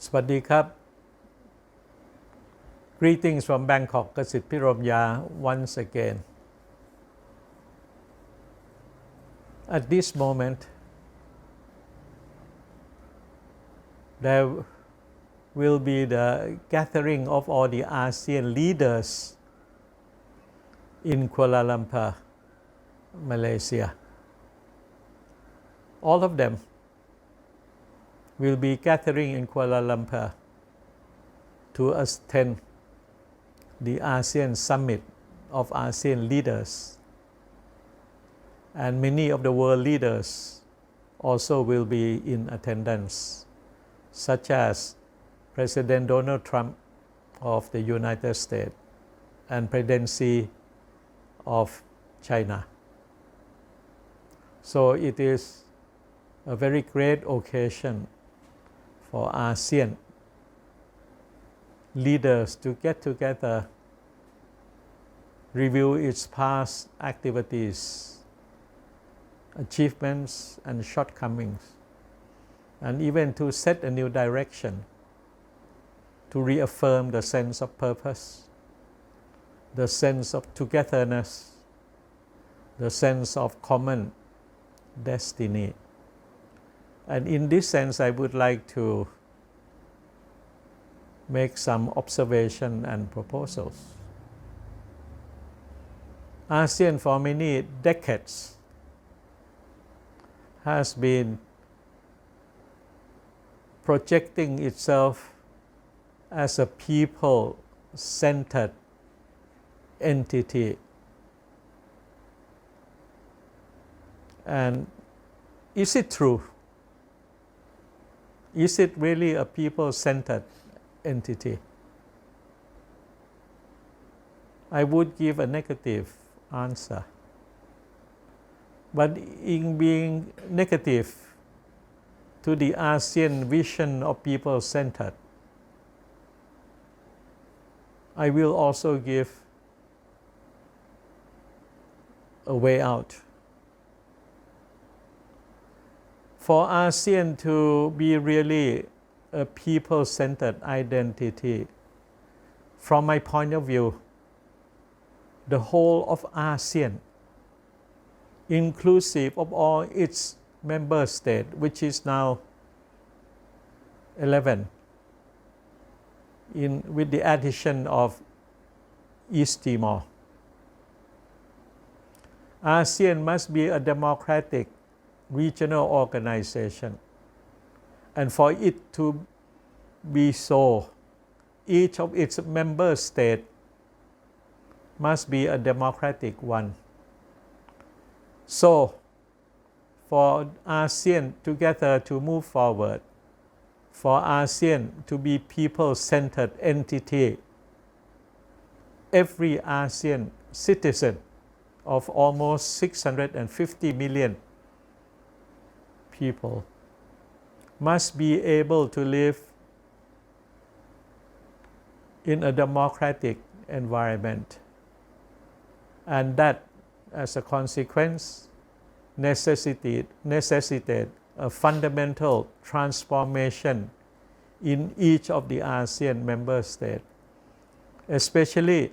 สวัสดีครับ Greetings from Bangkok, Kasit Piromya once again. At this moment, there will be the gathering of all the ASEAN leaders in Kuala Lumpur, Malaysia. All of them will be gathering in Kuala Lumpur to attend the ASEAN Summit of ASEAN leaders. And many of the world leaders also will be in attendance, such as President Donald Trump of the United States and Presidency of China. So it is a very great occasion for ASEAN leaders to get together, review its past activities, achievements and shortcomings, and even to set a new direction, to reaffirm the sense of purpose, the sense of togetherness, the sense of common destiny. And in this sense, I would like to make some observation and proposals. ASEAN for many decades has been projecting itself as a people-centered entity. And is it true? Is it really a people-centered entity? I would give a negative answer. But in being negative to the ASEAN vision of people-centered, I will also give a way out. For ASEAN to be really a people-centered identity, from my point of view, the whole of ASEAN, inclusive of all its member states, which is now 11, with the addition of East Timor. ASEAN must be a democratic regional organization. And for it to be so, each of its member states must be a democratic one. So, for ASEAN together to move forward, for ASEAN to be people-centered entity, every ASEAN citizen of almost 650 million people must be able to live in a democratic environment, and that as a consequence necessitate a fundamental transformation in each of the ASEAN member states, especially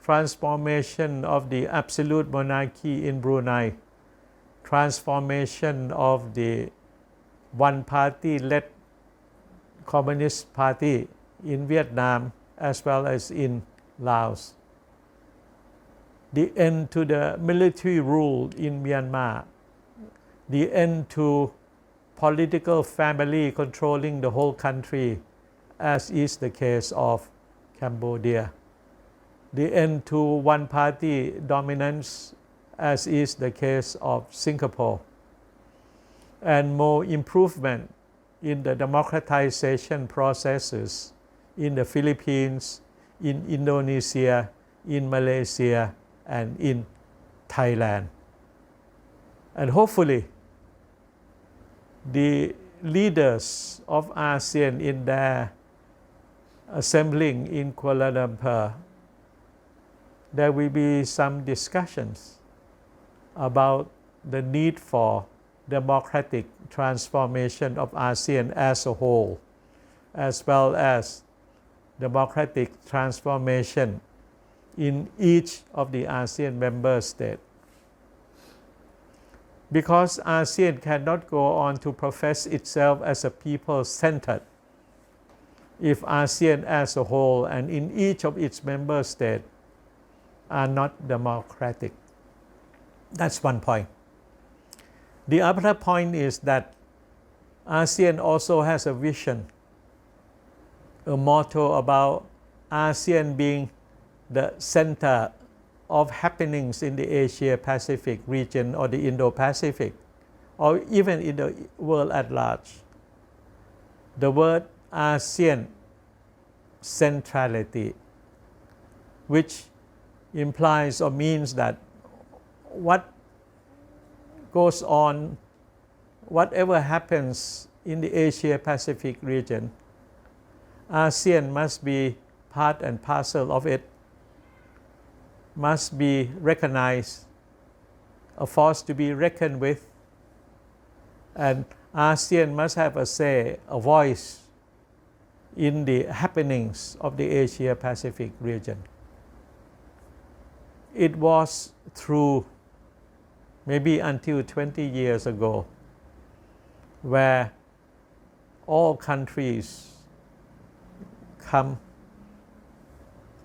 transformation of the absolute monarchy in Brunei, transformation of the one-party-led Communist Party in Vietnam as well as in Laos, the end to the military rule in Myanmar, the end to political family controlling the whole country, as is the case of Cambodia, the end to one-party dominance, as is the case of Singapore, and more improvement in the democratization processes in the Philippines, in Indonesia, in Malaysia, and in Thailand. And hopefully, the leaders of ASEAN in their assembling in Kuala Lumpur, there will be some discussions about the need for democratic transformation of ASEAN as a whole, as well as democratic transformation in each of the ASEAN member states. Because ASEAN cannot go on to profess itself as a people-centered if ASEAN as a whole and in each of its member states are not democratic. That's one point. The other point is that ASEAN also has a vision, a motto about ASEAN being the center of happenings in the Asia-Pacific region or the Indo-Pacific, or even in the world at large. The word ASEAN centrality, which implies or means that what goes on, whatever happens in the Asia-Pacific region, ASEAN must be part and parcel of it, must be recognized, a force to be reckoned with, and ASEAN must have a say, a voice in the happenings of the Asia-Pacific region. It was through maybe until 20 years ago where all countries come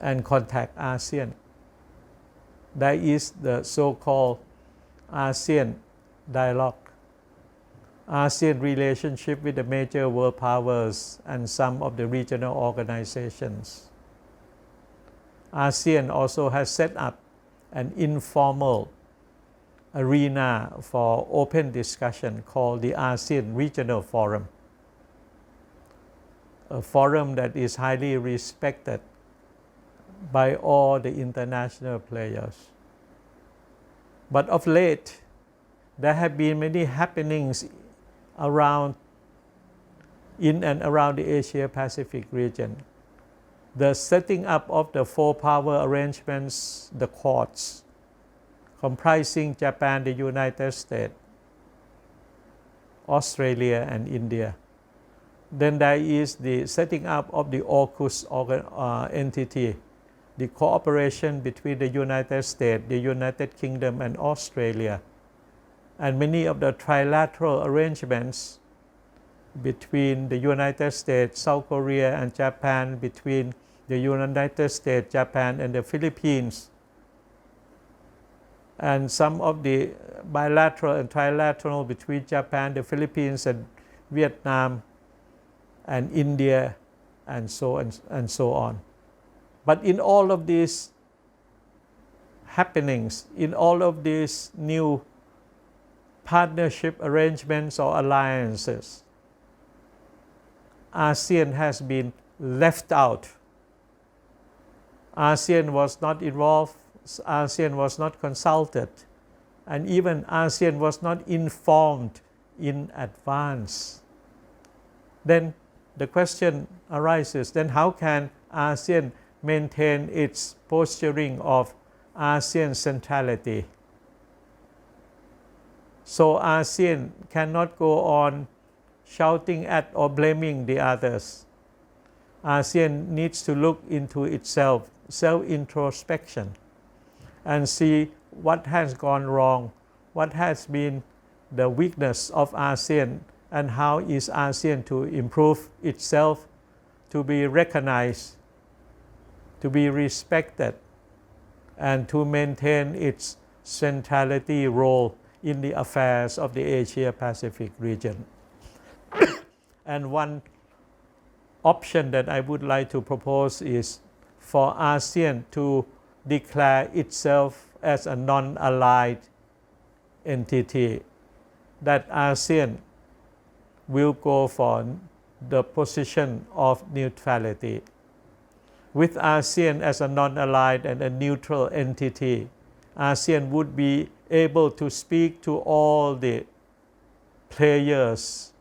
and contact ASEAN. There is the so-called ASEAN dialogue, ASEAN relationship with the major world powers and some of the regional organizations. ASEAN also has set up an informal arena for open discussion called the ASEAN Regional Forum, a forum that is highly respected by all the international players. But of late, there have been many happenings in and around the Asia-Pacific region. The setting up of the four power arrangements, the Quads, comprising Japan, the United States, Australia, and India. Then there is the setting up of the AUKUS entity, the cooperation between the United States, the United Kingdom, and Australia, and many of the trilateral arrangements between the United States, South Korea, and Japan, between the United States, Japan, and the Philippines, and some of the bilateral and trilateral between Japan, the Philippines, and Vietnam, and India, and so on. But in all of these happenings, in all of these new partnership arrangements or alliances, ASEAN has been left out. ASEAN was not involved, ASEAN was not consulted, and even ASEAN was not informed in advance. Then the question arises, then how can ASEAN maintain its posturing of ASEAN centrality? So ASEAN cannot go on shouting at or blaming the others. ASEAN needs to look into itself, self-introspection, and see what has gone wrong, what has been the weakness of ASEAN, and how is ASEAN to improve itself, to be recognized, to be respected, and to maintain its centrality role in the affairs of the Asia-Pacific region. And one option that I would like to propose is for ASEAN to declare itself as a non-allied entity, that ASEAN will go for the position of neutrality. With ASEAN as a non-allied and a neutral entity, ASEAN would be able to speak to all the players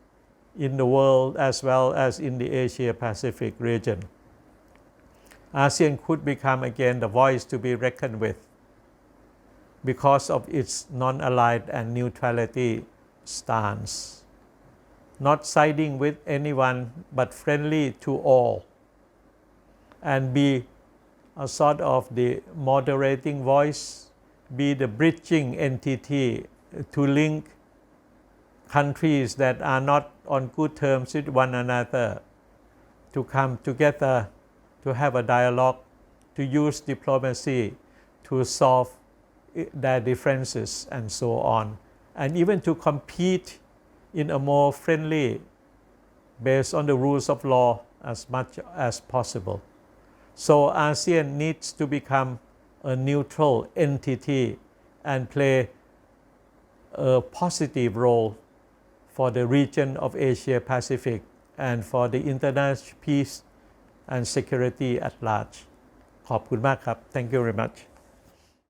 in the world as well as in the Asia-Pacific region. ASEAN could become again the voice to be reckoned with because of its non-allied and neutrality stance. not siding with anyone but friendly to all, and be a sort of the moderating voice, be the bridging entity to link countries that are not on good terms with one another to come together, to have a dialogue, to use diplomacy to solve their differences and so on, and even to compete in a more friendly, based on the rules of law as much as possible. So ASEAN needs to become a neutral entity and play a positive role for the region of Asia Pacific and for the international peace and security at large. ขอบคุณมากครับ Thank you very much